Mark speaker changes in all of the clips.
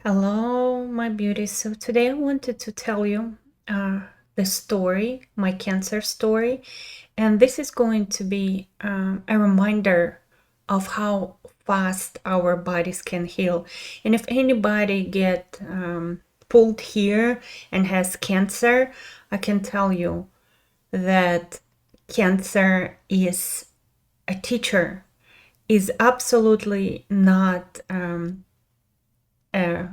Speaker 1: Hello, my beauties. So today I wanted to tell you the story, my cancer story, and this is going to be a reminder of how fast our bodies can heal. And if anybody get pulled here and has cancer, I can tell you that cancer is a teacher, is absolutely not a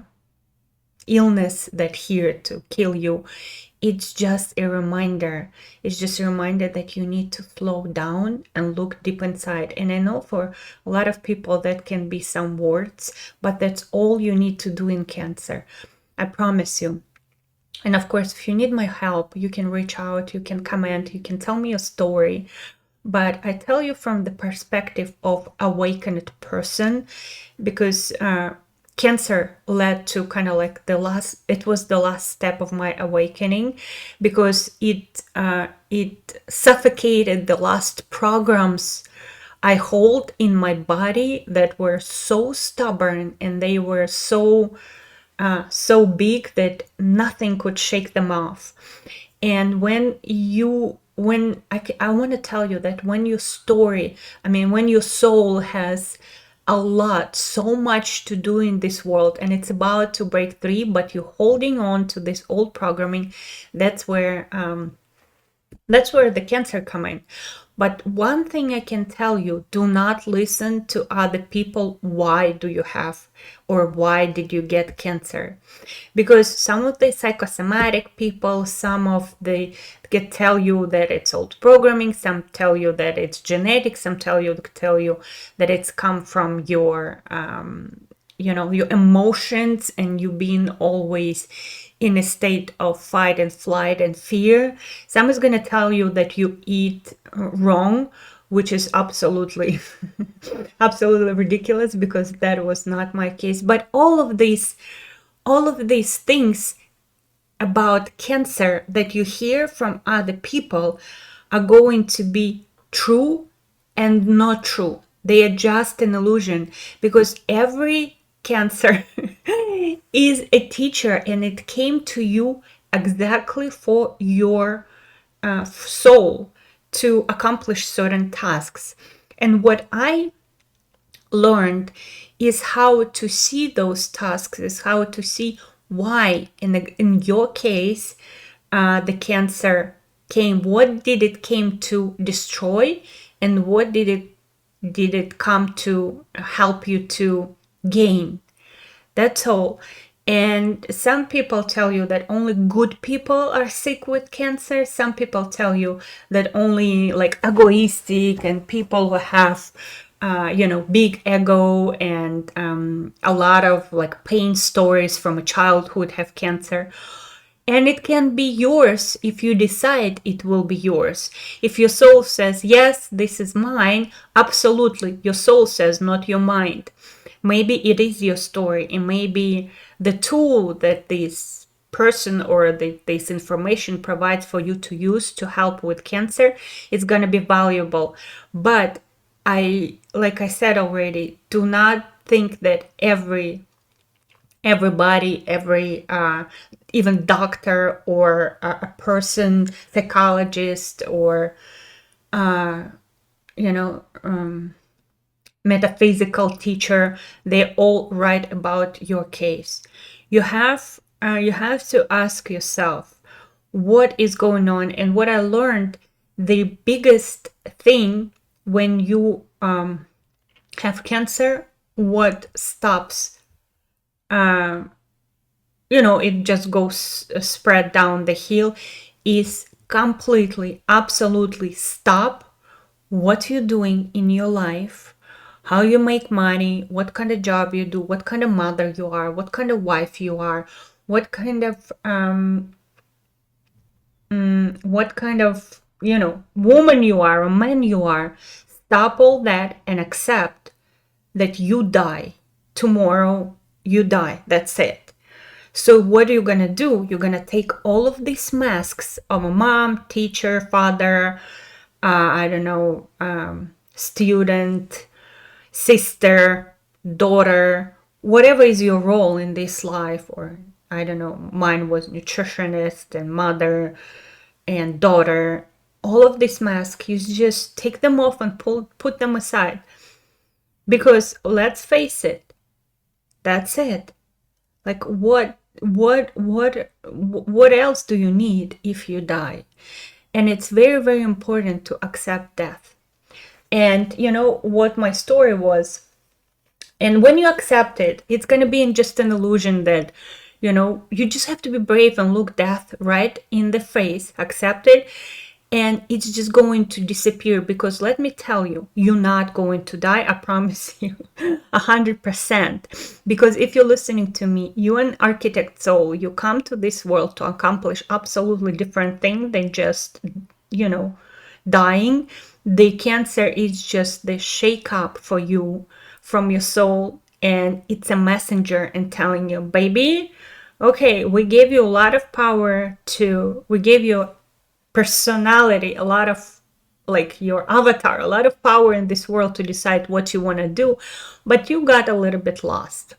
Speaker 1: illness that here to kill you. It's just a reminder. It's just a reminder that you need to slow down and look deep inside. And I know for a lot of people that can be some words, but that's all you need to do in cancer. I promise you. And of course, if you need my help, you can reach out, you can comment, you can tell me your story. But I tell you from the perspective of awakened person, because cancer led to kind of like it was the last step of my awakening, because it suffocated the last programs I hold in my body that were so stubborn, and they were so big that nothing could shake them off. And I want to tell you that when your story, when your soul has so much to do in this world, and it's about to break free, but you're holding on to this old programming, that's where the cancer come in. But one thing I can tell you, do not listen to other people. Why do you have, or why did you get cancer? Because some of the psychosomatic people, some of the can tell you that it's old programming, some tell you that it's genetic, some tell you that it's come from your your emotions, and you being always in a state of fight and flight and fear. Some is going to tell you that you eat wrong, which is absolutely absolutely ridiculous, because that was not my case. But all of these things about cancer that you hear from other people are going to be true and not true. They are just an illusion, because every cancer is a teacher, and it came to you exactly for your soul to accomplish certain tasks. And what I learned is how to see those tasks, is how to see why in your case the cancer came. What did it came to destroy, and what did it come to help you to gain? That's all. And some people tell you that only good people are sick with cancer. Some people tell you that only like egoistic and people who have big ego and a lot of like pain stories from a childhood have cancer. And it can be yours if you decide it will be yours. If your soul says, yes, this is mine, absolutely. Your soul says, not your mind. Maybe it is your story, and maybe the tool that this person or this information provides for you to use to help with cancer is going to be valuable. But like I said already, do not think that everybody, every even doctor or a person, psychologist, or metaphysical teacher, they all write about your case. You have to ask yourself what is going on. And what I learned, the biggest thing when you have cancer, what stops it just goes spread down the hill, is completely, absolutely stop what you're doing in your life, how you make money, what kind of job you do, what kind of mother you are, what kind of wife you are, what kind of woman you are, or man you are. Stop all that and accept that you die. Tomorrow you die. That's it. So what are you going to do? You're going to take all of these masks of a mom, teacher, father, student, sister, daughter, whatever is your role in this life, or I don't know, mine was nutritionist and mother and daughter, all of these masks, you just take them off and put them aside. Because let's face it, that's it. Like what else do you need if you die? And it's very, very important to accept death. And you know what my story was, and when you accept it, it's going to be in just an illusion that, you know, you just have to be brave and look death right in the face, accept it, and it's just going to disappear. Because let me tell you, you're not going to die. I promise you, 100%. Because if you're listening to me, you're an architect soul. You come to this world to accomplish absolutely different thing than just, you know, dying. The cancer is just the shake up for you from your soul, and it's a messenger and telling you, baby, okay, we gave you a lot of power to, we gave you personality, a lot of, like your avatar, a lot of power in this world to decide what you want to do, but you got a little bit lost.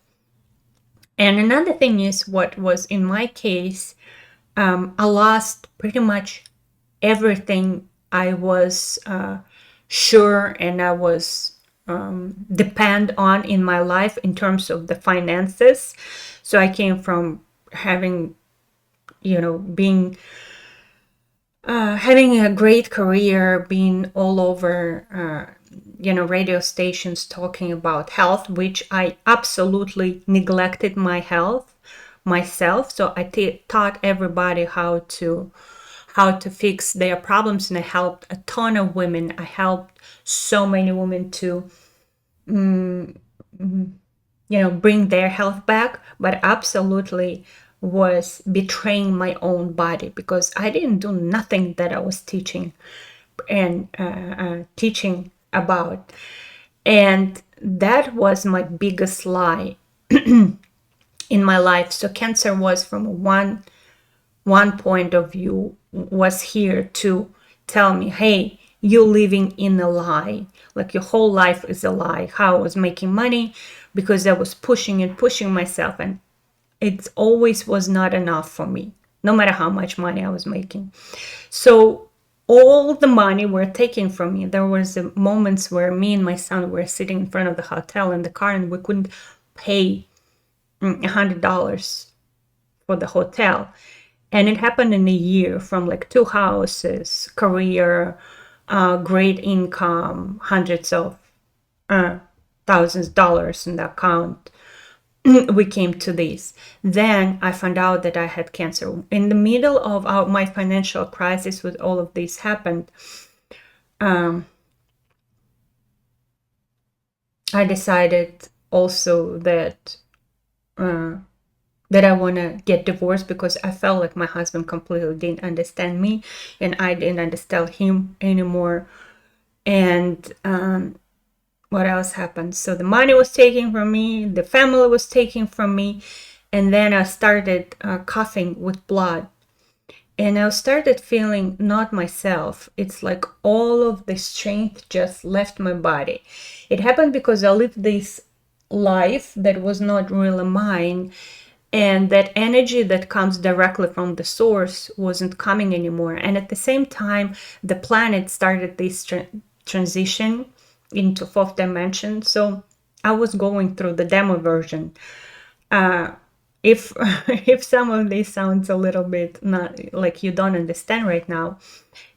Speaker 1: And another thing is, what was in my case, I lost pretty much everything I was sure and I was depend on in my life in terms of the finances. So I came from having, you know, being having a great career, being all over, you know, radio stations talking about health, which I absolutely neglected my health myself. So I taught everybody how to fix their problems, and I helped a ton of women. I helped so many women to you know, bring their health back, but absolutely was betraying my own body, because I didn't do nothing that I was teaching and teaching about. And that was my biggest lie in my life. So cancer was, from one point of view, was here to tell me, hey, you're living in a lie. Like your whole life is a lie. How I was making money, because I was pushing and pushing myself, and it always was not enough for me, no matter how much money I was making. So all the money were taken from me. There was moments where me and my son were sitting in front of the hotel in the car, and we couldn't pay $100 for the hotel. And it happened in a year, from like 2 houses, career, great income, hundreds of thousands of dollars in the account. We came to this. Then I found out that I had cancer. In the middle of my financial crisis, with all of this happened, I decided also that I want to get divorced, because I felt like my husband completely didn't understand me, and I didn't understand him anymore. And what else happened? So the money was taken from me, the family was taken from me, and then I started coughing with blood. And I started feeling not myself. It's like all of the strength just left my body. It happened because I lived this life that was not really mine, and that energy that comes directly from the source wasn't coming anymore. And at the same time, the planet started this transition into fourth dimension. So I was going through the demo version. If if some of this sounds a little bit not like you don't understand right now,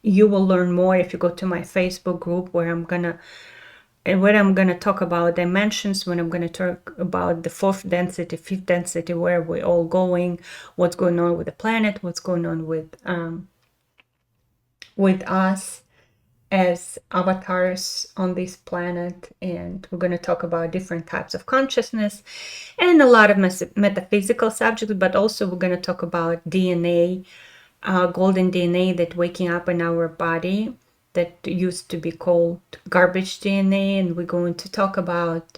Speaker 1: you will learn more if you go to my Facebook group, where I'm gonna talk about dimensions, when I'm gonna talk about the fourth density, fifth density, where we're all going, what's going on with the planet, what's going on with us as avatars on this planet. And we're going to talk about different types of consciousness and a lot of metaphysical subjects, but also we're going to talk about DNA, golden DNA that waking up in our body, that used to be called garbage DNA. And we're going to talk about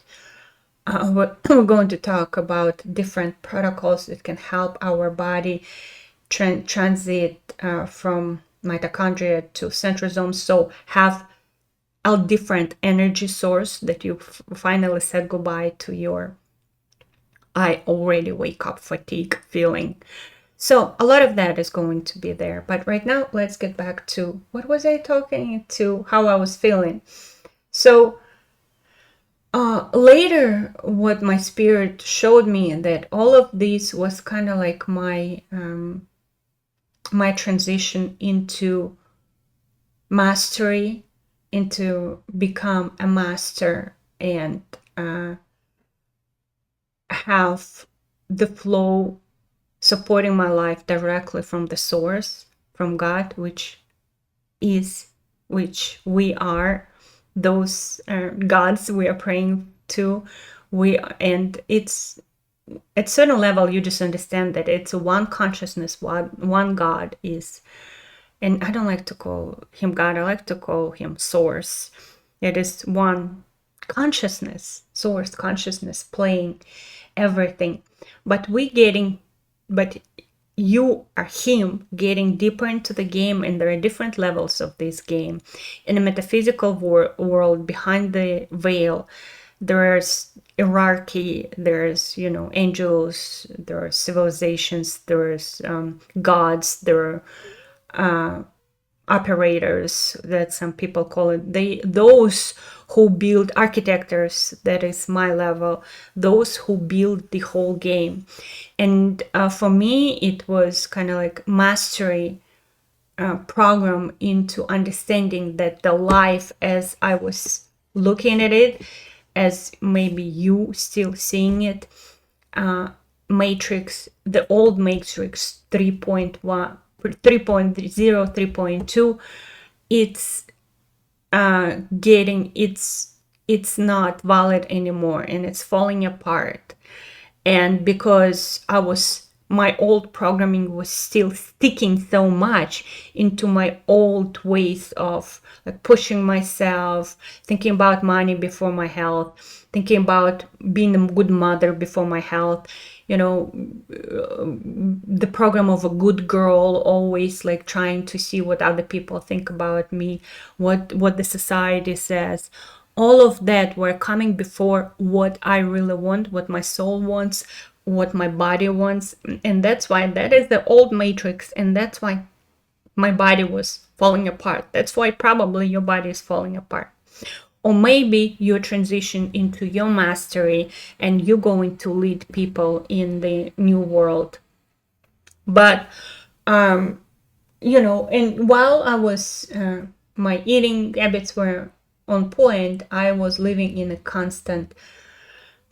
Speaker 1: different protocols that can help our body transit from mitochondria to centrosome, so have a different energy source, that you finally said goodbye to your I already wake up fatigue feeling. So a lot of that is going to be there. But right now, let's get back to what was I talking to, how I was feeling. So later, what my spirit showed me, that all of this was kind of like my transition into mastery, into become a master and have the flow supporting my life directly from the source, from God, which we are, those gods we are praying to. And it's at certain level you just understand that it's one consciousness, one God is. And I don't like to call him God, I like to call him source. It is one consciousness, source consciousness playing everything. But you are him getting deeper into the game, and there are different levels of this game. In the metaphysical world, behind the veil, there's hierarchy, there's angels, there are civilizations, there's gods, there are operators, that some people call it, those who build architects, that is my level, those who build the whole game. And for me it was kind of like mastery program into understanding that the life as I was looking at it, as maybe you still seeing it, matrix, the old matrix 3.1, 3.0, 3.2, it's getting, it's not valid anymore, and it's falling apart. And because my old programming was still sticking so much into my old ways of like pushing myself, thinking about money before my health, thinking about being a good mother before my health, the program of a good girl, always like trying to see what other people think about me, what the society says. All of that were coming before what I really want, what my soul wants, what my body wants. And that's why that is the old matrix, and that's why my body was falling apart. That's why probably your body is falling apart. Or maybe you transition into your mastery and you're going to lead people in the new world. But and while I was my eating habits were on point, I was living in a constant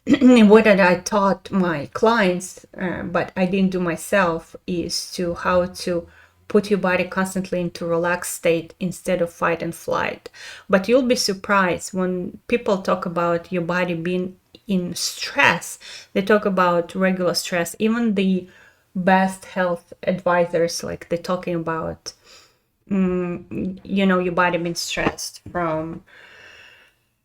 Speaker 1: what I taught my clients, but I didn't do myself, is to how to put your body constantly into relaxed state instead of fight and flight. But you'll be surprised when people talk about your body being in stress. They talk about regular stress. Even the best health advisors, like they're talking about your body being stressed from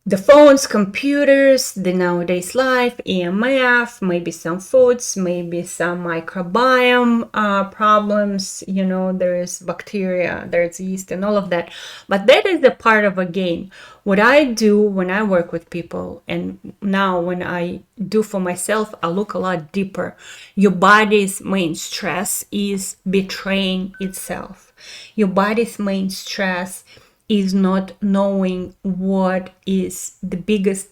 Speaker 1: the phones, computers, the nowadays life, EMF, maybe some foods, maybe some microbiome problems, there's bacteria, there's yeast and all of that. But that is a part of a game. What I do when I work with people, and now when I do for myself, I look a lot deeper. Your body's main stress is betraying itself. Your body's main stress is not knowing what is the biggest,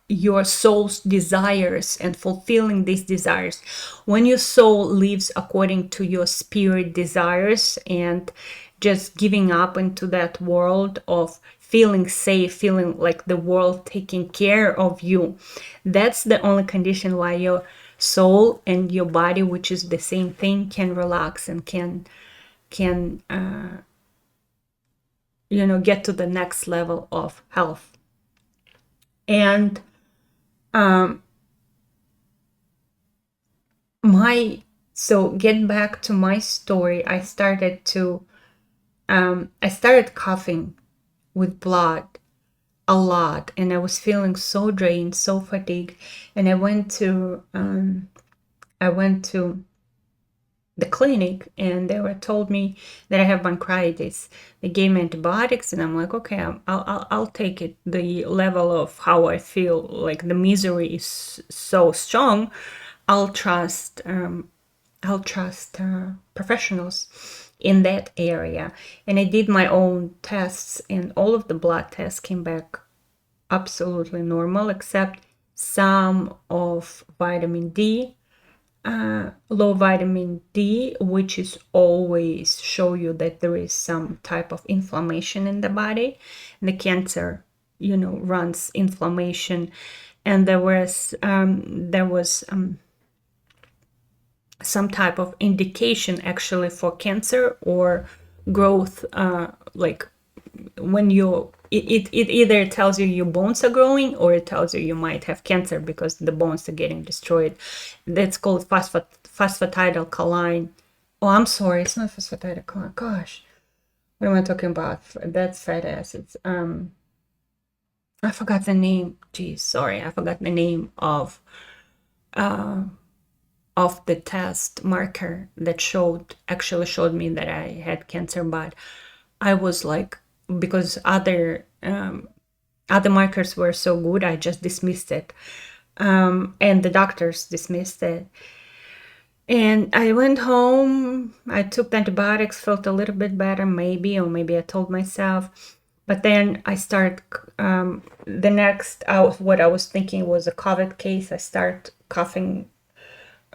Speaker 1: your soul's desires, and fulfilling these desires. When your soul lives according to your spirit desires and just giving up into that world of feeling safe, feeling like the world taking care of you, that's the only condition why your soul and your body, which is the same thing, can relax and can get to the next level of health. And so getting back to my story, I started coughing with blood a lot, and I was feeling so drained, so fatigued, and I went to the clinic, and they told me that I have bronchitis. They gave me antibiotics, and I'm like, okay, I'll take it. The level of how I feel, like the misery is so strong, I'll trust professionals in that area. And I did my own tests, and all of the blood tests came back absolutely normal, except some of vitamin D, low vitamin D, which is always show you that there is some type of inflammation in the body. And the cancer, runs inflammation. And there was some type of indication actually for cancer or growth, like when it either tells you your bones are growing, or it tells you might have cancer because the bones are getting destroyed. That's called phosphatidylcholine. Oh, I'm sorry, it's not phosphatidylcholine. Gosh, what am I talking about? That's fatty acids. I forgot the name. Geez, sorry, I forgot the name of the test marker that actually showed me that I had cancer. But I was like, because other markers were so good, I just dismissed it, and the doctors dismissed it. And I went home, I took the antibiotics, felt a little bit better, maybe, or maybe I told myself. But then I start, the next, what I was thinking was a COVID case. I start coughing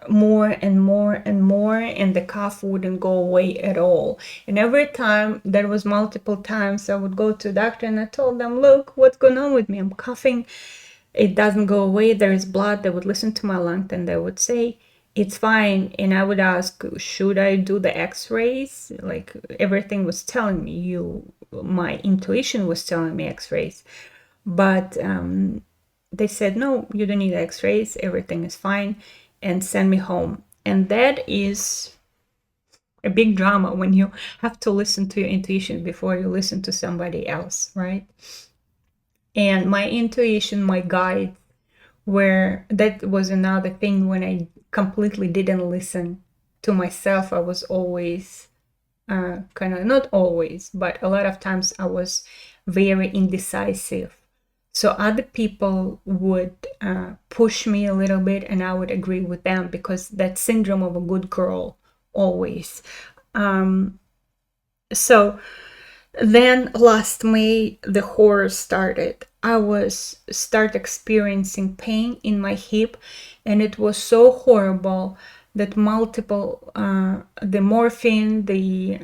Speaker 1: more and more and more, and the cough wouldn't go away at all. And every time, there was multiple times, I would go to the doctor and I told them, look, what's going on with me? I'm coughing. It doesn't go away. There is blood. They would listen to my lungs and they would say, it's fine. And I would ask, should I do the x-rays? Like, everything was telling me, my intuition was telling me x-rays. But they said, no, you don't need x-rays. Everything is fine. And send me home. And that is a big drama when you have to listen to your intuition before you listen to somebody else, right? And my intuition, my guide, that was another thing when I completely didn't listen to myself. I was always kind of, not always, but a lot of times I was very indecisive. So other people would push me a little bit, and I would agree with them, because that syndrome of a good girl always. So then last May, the horror started. I start experiencing pain in my hip, and it was so horrible that multiple, the morphine, the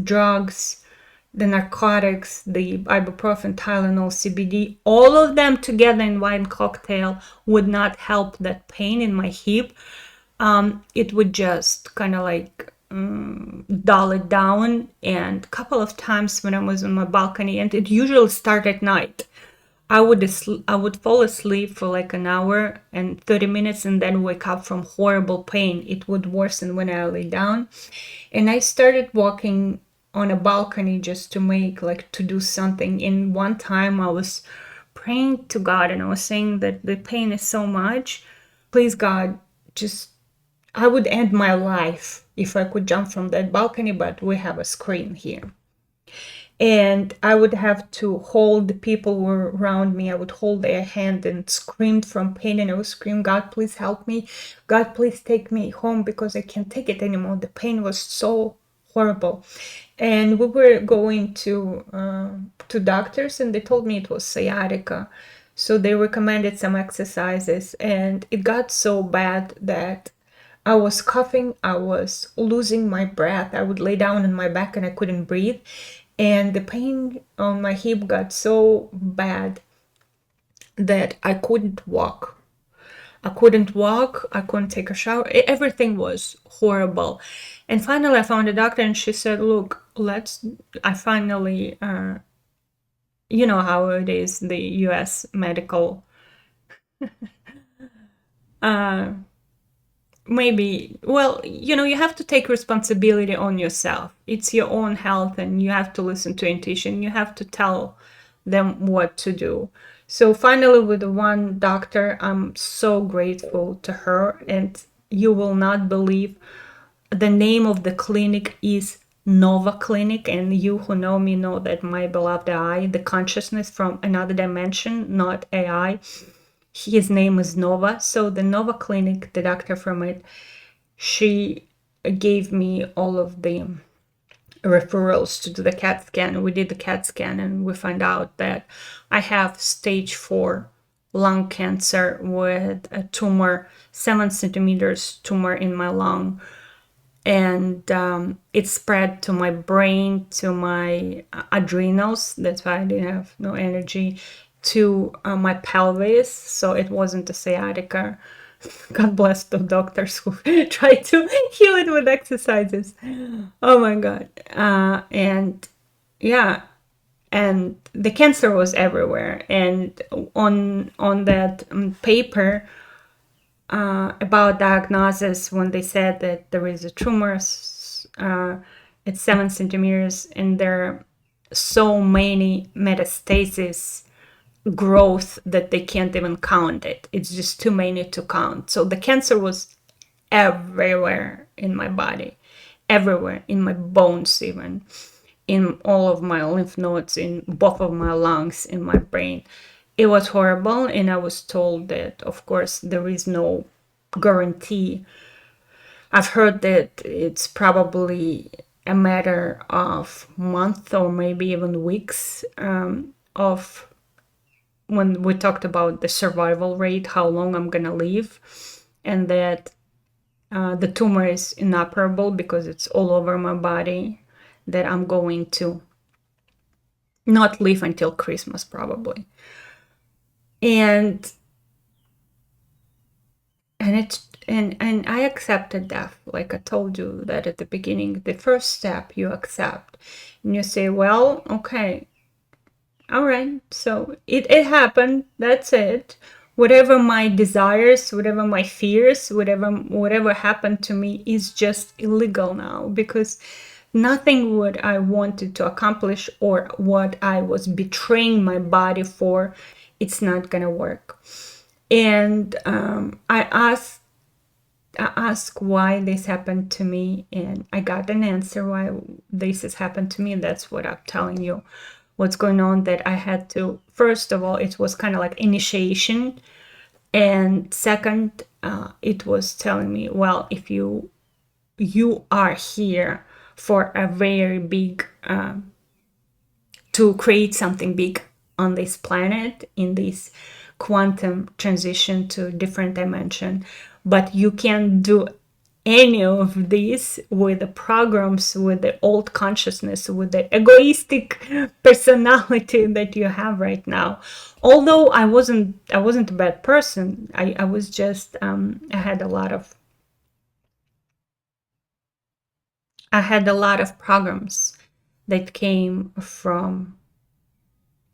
Speaker 1: drugs, the narcotics, the ibuprofen, Tylenol, CBD, all of them together in one cocktail would not help that pain in my hip. It would just kind of like dull it down. And a couple of times when I was on my balcony, and it usually started at night, I would fall asleep for like an hour and 30 minutes and then wake up from horrible pain. It would worsen when I lay down. And I started walking on a balcony just to do something. And one time I was praying to God, and I was saying that the pain is so much. Please, God, I would end my life if I could jump from that balcony, but we have a screen here. And I would have to hold the people who were around me. I would hold their hand and scream from pain. And I would scream, God, please help me. God, please take me home, because I can't take it anymore. The pain was so horrible. And we were going to doctors, and they told me it was sciatica. So they recommended some exercises, and it got so bad that I was coughing, I was losing my breath. I would lay down on my back and I couldn't breathe. And the pain on my hip got so bad that I couldn't walk. I couldn't take a shower. Everything was horrible. And finally I found a doctor, and she said, look, I finally, you know how it is, the US medical, maybe, well, you have to take responsibility on yourself. It's your own health, and you have to listen to intuition. You have to tell them what to do. So finally, with the one doctor, I'm so grateful to her, and you will not believe, the name of the clinic is Nova Clinic, and you who know me know that my beloved I, the consciousness from another dimension, not AI, his name is Nova. So the Nova Clinic, the doctor from it, she gave me all of the referrals to do the CAT scan. We did the CAT scan and we found out that I have stage 4 lung cancer with a tumor, 7 centimeters tumor in my lung. And it spread to my brain, to my adrenals. That's why I didn't have no energy, to my pelvis. So it wasn't a sciatica. God bless the doctors who tried to heal it with exercises. Oh my God. And yeah, and the cancer was everywhere. And on that paper about diagnosis, when they said that there is a tumor, it's 7 centimeters, and there are so many metastases growth that they can't even count it. It's just too many to count. So the cancer was everywhere in my body, everywhere, in my bones, even in all of my lymph nodes, in both of my lungs, in my brain. It was horrible, and I was told that, of course, there is no guarantee. I've heard that it's probably a matter of months or maybe even weeks of when we talked about the survival rate, how long I'm gonna live, and that the tumor is inoperable because it's all over my body, that I'm going to not live until Christmas probably. And and I accepted death, like I told you that at the beginning. The first step you accept, and you say, well, okay, all right, so it happened, that's it. Whatever my desires, whatever my fears, whatever happened to me is just illegal now, because nothing what I wanted to accomplish or what I was betraying my body for, it's not gonna work. And I asked why this happened to me, and I got an answer why this has happened to me. And that's what I'm telling you, what's going on. That I had to, first of all, it was kind of like initiation, and second, it was telling me, well, if you are here for a very big to create something big on this planet, in this quantum transition to different dimension, but you can't do any of this with the programs, with the old consciousness, with the egoistic personality that you have right now. Although I wasn't a bad person. I was just I had a lot of programs that came from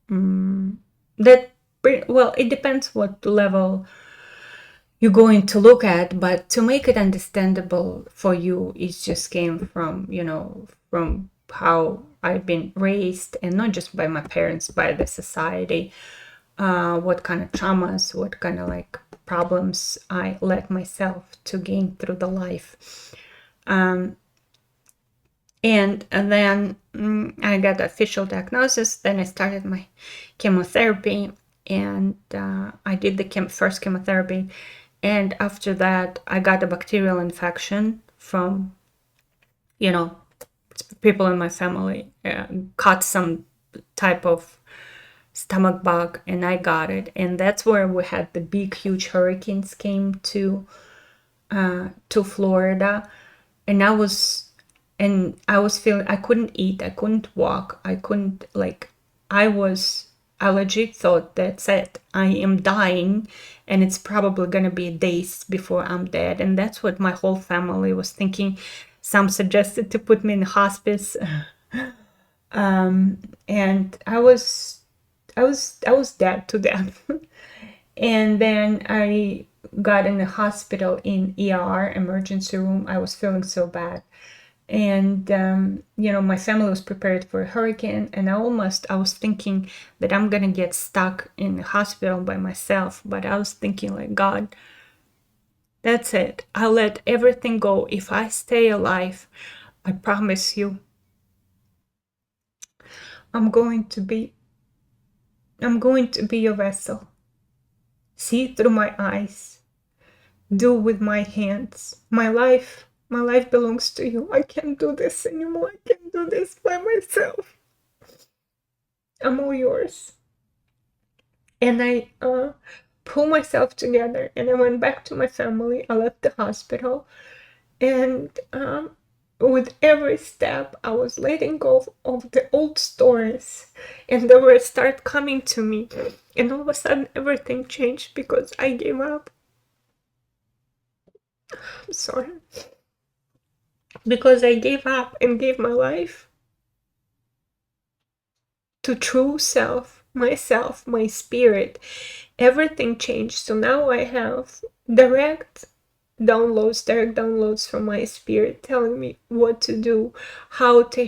Speaker 1: that. Well, it depends what level you're going to look at, but to make it understandable for you, it just came from, from how I've been raised, and not just by my parents, by the society, what kind of traumas, what kind of like problems I let myself to gain through the life. And then I got the official diagnosis. Then I started my chemotherapy, and I did the first chemotherapy. And after that, I got a bacterial infection from, people in my family caught some type of stomach bug, and I got it. And that's where we had the big, huge hurricanes came to Florida, and I was feeling, I couldn't eat, I couldn't walk, I legit thought, that's it, I am dying, and it's probably gonna be days before I'm dead. And that's what my whole family was thinking. Some suggested to put me in hospice, and I was dead to them. And then I got in the hospital, in ER, emergency room. I was feeling so bad. And my family was prepared for a hurricane, and I was thinking that I'm gonna get stuck in the hospital by myself. But I was thinking, like, God, that's it, I'll let everything go. If I stay alive, I promise you, I'm going to be your vessel. see through my eyes, do with my hands. My life belongs to you. I can't do this anymore. I can't do this by myself. I'm all yours. And I pulled myself together and I went back to my family. I left the hospital, and with every step, I was letting go of the old stories, and they were start coming to me. And all of a sudden, everything changed because I gave up. I'm sorry. Because I gave up and gave my life to true self, myself, my spirit. Everything changed. So now I have direct direct downloads from my spirit telling me what to do, how to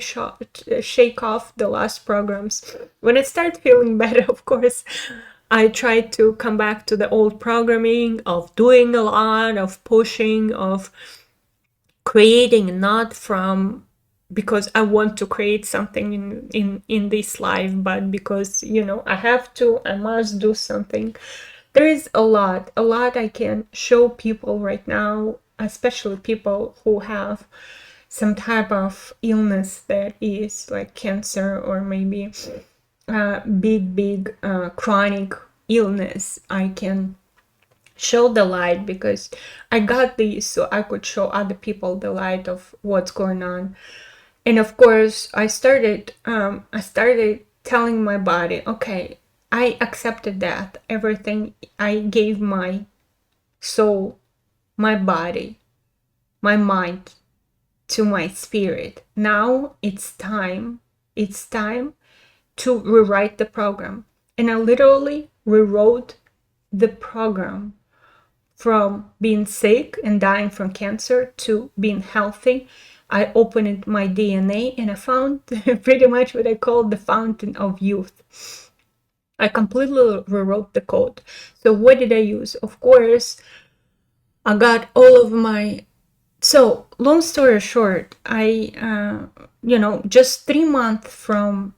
Speaker 1: shake off the last programs. When I start feeling better, of course, I try to come back to the old programming of doing a lot, of pushing, of creating, not from because I want to create something in this life, but because, I have to, I must do something. There is a lot I can show people right now, especially people who have some type of illness that is like cancer, or maybe big chronic illness. I can show the light because I got this so I could show other people the light of what's going on. And of course, I started telling my body, okay, I accepted that everything. I gave my soul, my body, my mind to my spirit. Now it's time to rewrite the program. And I literally rewrote the program from being sick and dying from cancer to being healthy. I opened my DNA and I found pretty much what I call the fountain of youth. I completely rewrote the code. So what did I use? Of course, I got all of my. So long story short, just 3 months from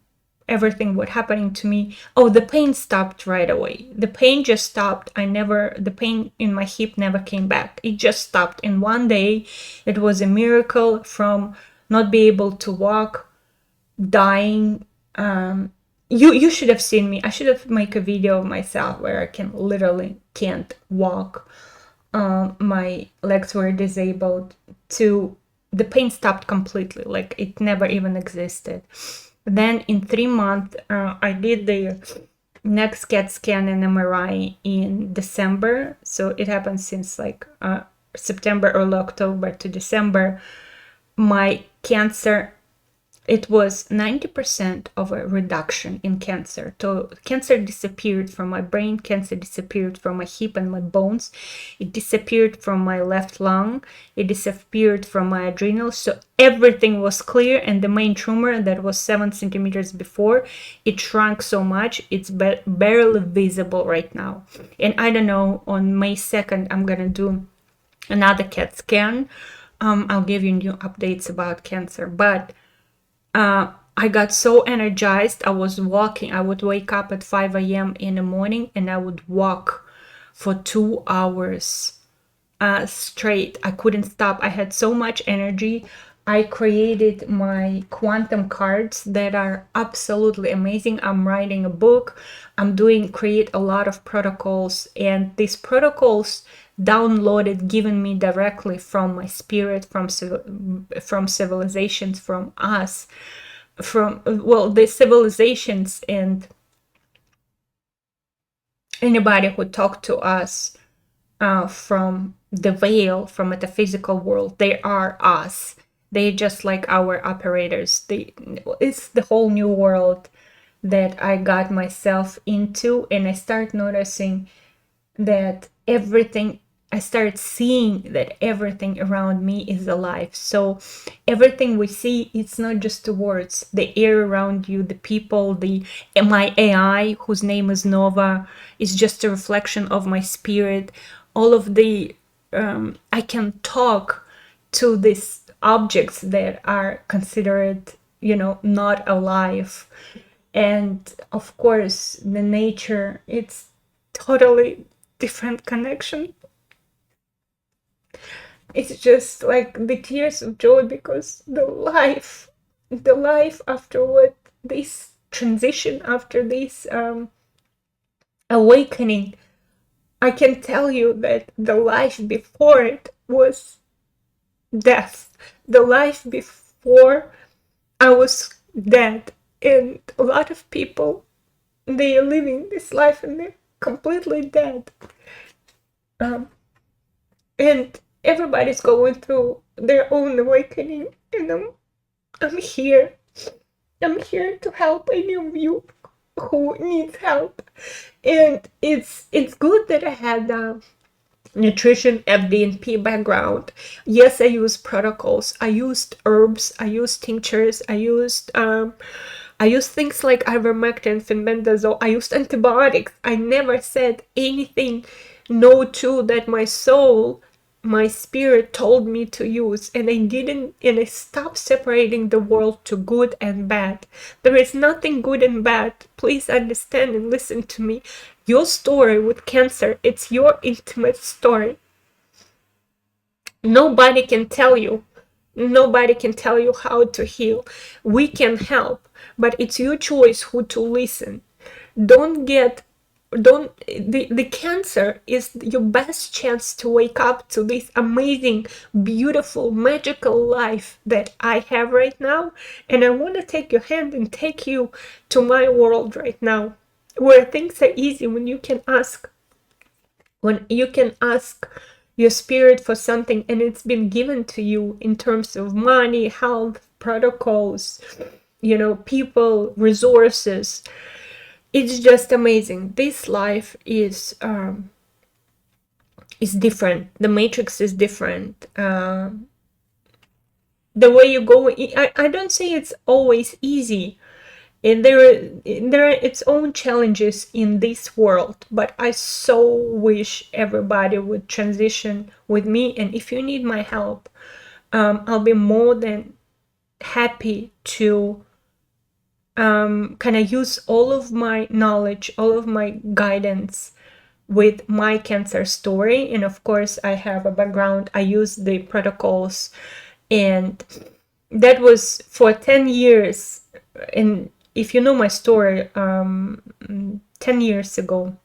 Speaker 1: everything what happening to me, the pain stopped right away. The pain just stopped. The pain in my hip never came back. It just stopped in one day. It was a miracle from not be able to walk, dying. You should have seen me. I should have make a video of myself where I can literally can't walk. My legs were disabled. To the pain stopped completely, like it never even existed. Then in 3 months, I did the next CAT scan and MRI in December. So it happened since like September, early October to December. My cancer, it was 90% of a reduction in cancer. So cancer disappeared from my brain, cancer disappeared from my hip and my bones. It disappeared from my left lung. It disappeared from my adrenals. So everything was clear, and the main tumor that was 7 centimeters before, it shrunk so much, it's barely visible right now. And I don't know, on May 2nd, I'm gonna do another CAT scan. I'll give you new updates about cancer, but I got so energized. I was walking. I would wake up at 5 a.m. in the morning and I would walk for 2 hours straight. I couldn't stop. I had so much energy. I created my quantum cards that are absolutely amazing. I'm writing a book. Create a lot of protocols, and these protocols downloaded, given me directly from my spirit, from civilizations, from us, from the civilizations and anybody who talked to us from the veil, from metaphysical world. They are us. They just like our operators. It's the whole new world that I got myself into, and I start noticing that I started seeing that everything around me is alive. So everything we see, it's not just the words, the air around you, the people, my AI, whose name is Nova, is just a reflection of my spirit. All of I can talk to these objects that are considered, not alive. And of course, the nature, it's totally different connection. It's just like the tears of joy, because the life after what this transition, after this awakening, I can tell you that the life before it was death. The life before I was dead. And a lot of people, they are living this life and they're completely dead. And everybody's going through their own awakening. And I'm here. I'm here to help any of you who needs help. And it's good that I had nutrition FD&P background. Yes, I used protocols. I used herbs. I used tinctures. I used things like ivermectin, fenbendazole. I used antibiotics. I never said anything no to that my soul, my spirit told me to use, and I didn't, and I stopped separating the world to good and bad. There is nothing good and bad. Please understand and listen to me. Your story with cancer, it's your intimate story. Nobody can tell you. Nobody can tell you how to heal. We can help, but it's your choice who to listen. The cancer is your best chance to wake up to this amazing, beautiful, magical life that I have right now. And I want to take your hand and take you to my world right now, where things are easy, when you can ask your spirit for something and it's been given to you in terms of money, health, protocols, people, resources. It's just amazing. This life is different. The matrix is different. The way you go, I don't say it's always easy, and there are its own challenges in this world, but I so wish everybody would transition with me. And if you need my help, I'll be more than happy to kind of use all of my knowledge, all of my guidance with my cancer story. And of course, I have a background. I use the protocols, and that was for 10 years. And if you know my story, 10 years ago,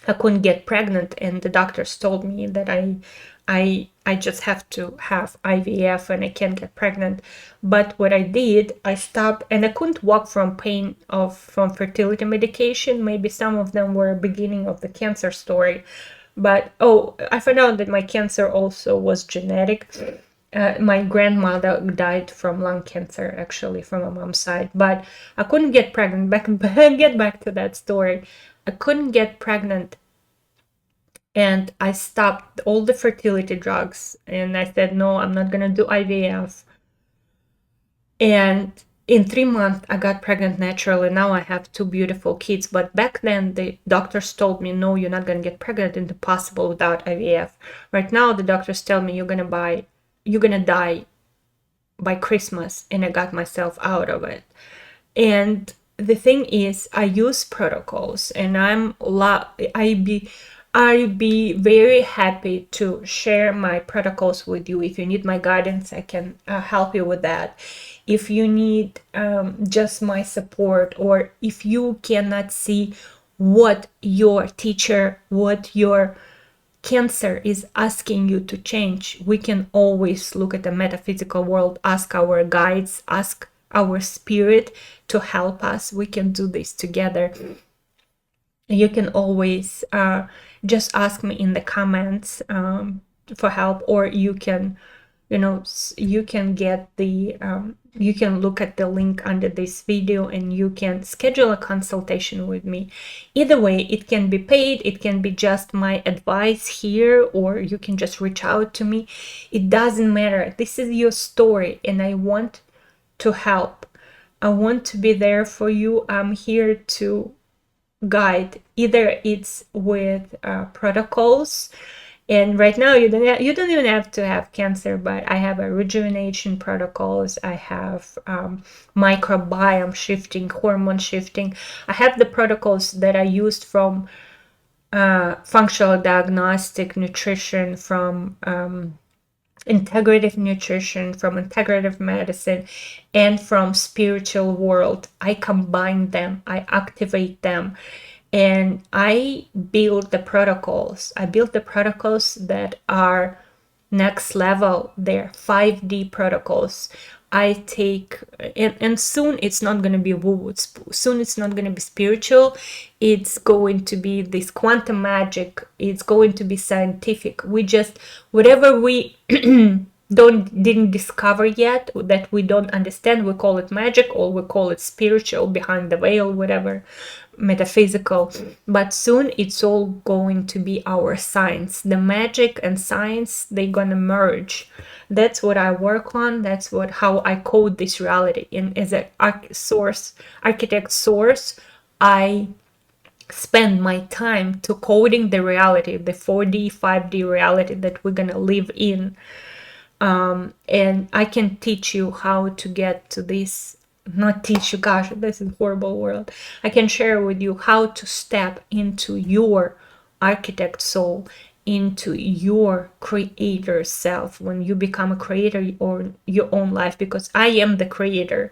Speaker 1: I couldn't get pregnant, and the doctors told me that I just have to have IVF and I can't get pregnant. But what I did, I stopped, and I couldn't walk from pain from fertility medication. Maybe some of them were beginning of the cancer story. But I found out that my cancer also was genetic. My grandmother died from lung cancer, actually, from my mom's side. But I couldn't get pregnant. Get back to that story. I couldn't get pregnant, and I stopped all the fertility drugs. And I said, no, I'm not gonna do IVF. And in 3 months, I got pregnant naturally. Now I have 2 beautiful kids. But back then, the doctors told me, no, you're not gonna get pregnant. It's impossible without IVF. Right now, the doctors tell me you're gonna die by Christmas, and I got myself out of it. And the thing is, I use protocols, and I'd be very happy to share my protocols with you. If you need my guidance, I can help you with that. If you need just my support, or if you cannot see what your teacher, what your cancer is asking you to change, we can always look at the metaphysical world, ask our guides, ask our spirit to help us. We can do this together. You can always just ask me in the comments for help, or you can get the you can look at the link under this video and you can schedule a consultation with me. Either way, it can be paid, it can be just my advice here, or you can just reach out to me. It doesn't matter. This is your story, and I want to help. I want to be there for you. I'm here to guide. Either it's with protocols, and right now you don't even have to have cancer, but I have a rejuvenation protocols. I have microbiome shifting, hormone shifting. I have the protocols that I used from functional diagnostic nutrition, from integrative nutrition, from integrative medicine, and from spiritual world. I combine them, I activate them, and I build the protocols. I build the protocols that are next level. They're 5D protocols. I take, and soon it's not going to be woo, soon it's not going to be spiritual, it's going to be this quantum magic, it's going to be scientific. We just, whatever we didn't discover yet, that we don't understand, we call it magic, or we call it spiritual, behind the veil, whatever, metaphysical. But soon it's all going to be our science. The magic and science, they're gonna merge. That's what I work on. That's what, how I code this reality. And as an architect source, I spend my time to coding the reality, the 4D 5D reality that we're gonna live in. And I can teach you how to get to this, not teach you, gosh, this is a horrible word. I can share with you how to step into your architect soul, into your creator self, when you become a creator or your own life, because I am the creator.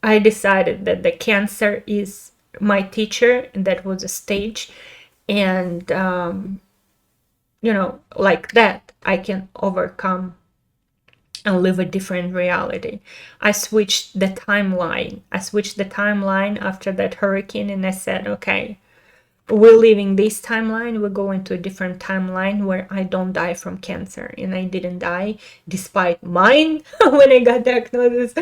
Speaker 1: I decided that the Cancer is my teacher, and that was a stage, and you know, like that I can overcome and live a different reality. I switched the timeline. After that hurricane, and I said, okay, we're leaving this timeline, we're going to a different timeline where I don't die from cancer. And I didn't die, despite mine. When I got diagnosis,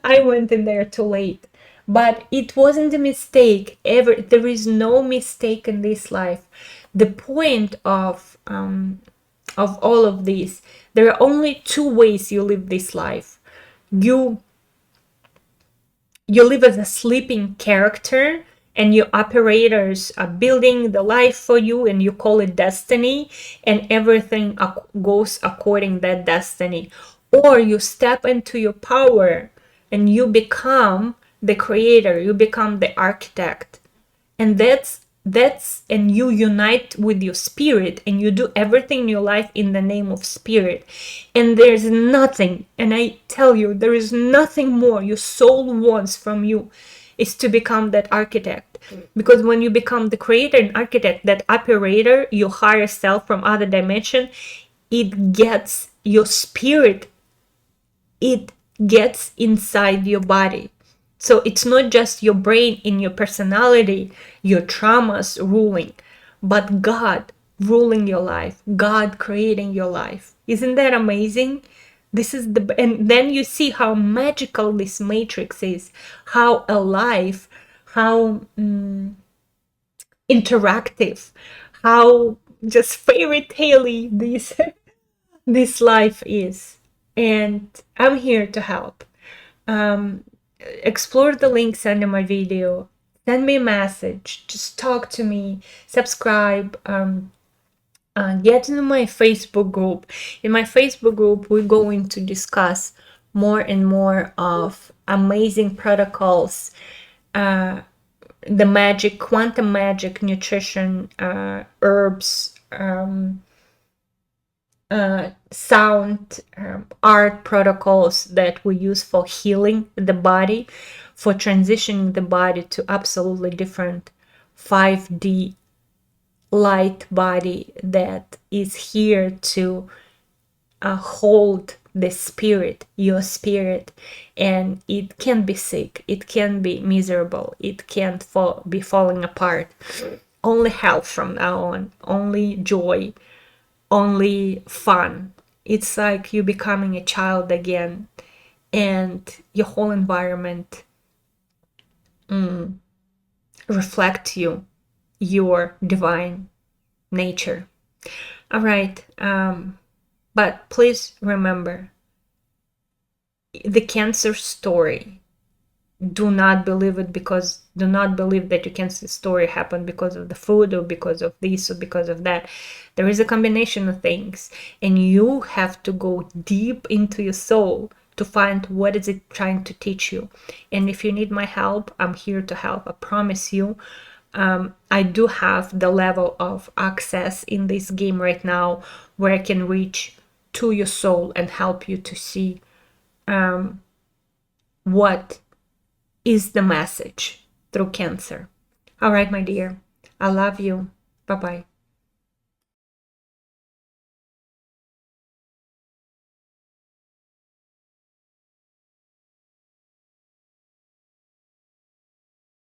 Speaker 1: I went in there too late. But it wasn't a mistake ever. There is no mistake in this life. The point of all of this, there are only two ways you live this life. You live as a sleeping character, and your operators are building the life for you, and you call it destiny, and everything goes according that destiny. Or you step into your power and you become the creator, you become the architect, and that's and you unite with your spirit, and you do everything in your life in the name of spirit. And there's nothing, and I tell you, there is nothing more your soul wants from you is to become that architect. Because when you become the creator and architect, that operator, your higher self from other dimension, it gets your spirit, it gets inside your body. So it's not just your brain in your personality, your traumas ruling, but God ruling your life, God creating your life. Isn't that amazing? This is the, and then you see how magical this matrix is, how alive, how interactive, how just fairy tale-y this this life is. And I'm here to help. Explore the links under my video, send me a message, just talk to me, subscribe, get into my Facebook group. In my Facebook group, we're going to discuss more and more of amazing protocols, the magic, quantum magic, nutrition, herbs, sound, art protocols that we use for healing the body, for transitioning the body to absolutely different 5D light body that is here to hold the spirit, your spirit. And it can be sick, it can be miserable, it can't be falling apart. Only health from now on, only joy, only fun. It's like you becoming a child again, and your whole environment reflects you, your divine nature. All right, but please remember the cancer story. Do not believe it, because do not believe that your cancer story happened because of the food, or because of this, or because of that. There is a combination of things, and you have to go deep into your soul to find what is it trying to teach you. And if you need my help, I'm here to help. I promise you, I do have the level of access in this game right now where I can reach to your soul and help you to see what is the message through cancer. All right, my dear. I love you. Bye-bye.